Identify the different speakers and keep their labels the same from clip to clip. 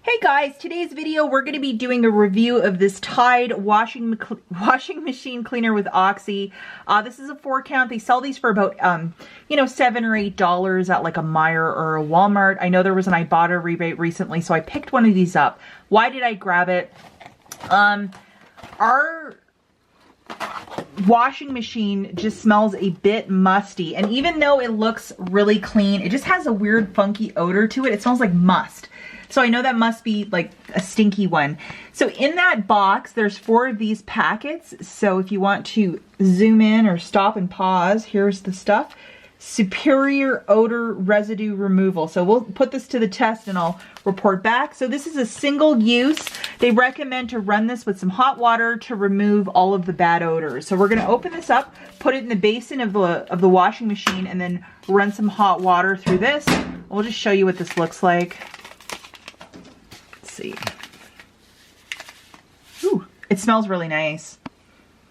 Speaker 1: Hey guys, today's video we're going to be doing a review of this Tide washing machine cleaner with Oxy. This is a 4-count. They sell these for about $7 or $8 at like a Meijer or a Walmart. I know there was an IBOTTA rebate recently, so I picked one of these up. Why did I grab it? Our washing machine just smells a bit musty, and even though it looks really clean, it just has a weird funky odor to it. It smells like must. So I know that must be like a stinky one. So in that box, there's 4 of these packets. So if you want to zoom in or stop and pause, here's the stuff. Superior odor residue removal. So we'll put this to the test and I'll report back. So this is a single use. They recommend to run this with some hot water to remove all of the bad odors. So we're going to open this up, put it in the basin of the washing machine, and then run some hot water through this. We'll just show you what this looks like. See. Ooh, it smells really nice.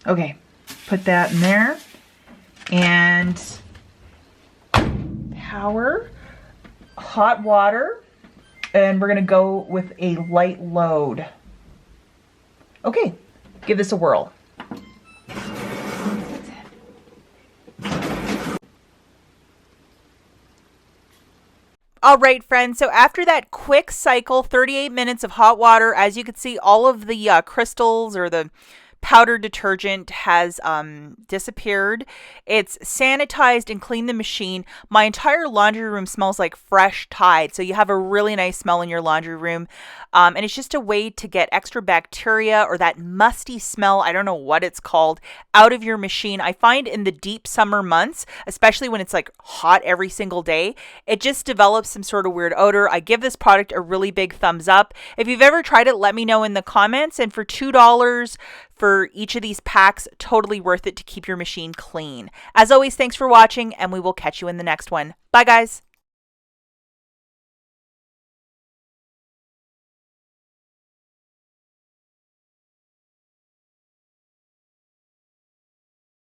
Speaker 1: Okay, put that in there. And power, hot water, and we're gonna go with a light load. Okay, give this a whirl. All right, friends, so after that quick cycle, 38 minutes of hot water, as you can see, all of the crystals or the powder detergent has disappeared. It's sanitized and cleaned the machine. My entire laundry room smells like fresh Tide, so you have a really nice smell in your laundry room. And it's just a way to get extra bacteria or that musty smell, I don't know what it's called, out of your machine. I find in the deep summer months, especially when it's like hot every single day, it just develops some sort of weird odor. I give this product a really big thumbs up. If you've ever tried it, let me know in the comments. And for $2 for each of these packs, totally worth it to keep your machine clean. As always, thanks for watching, and we will catch you in the next one. Bye, guys.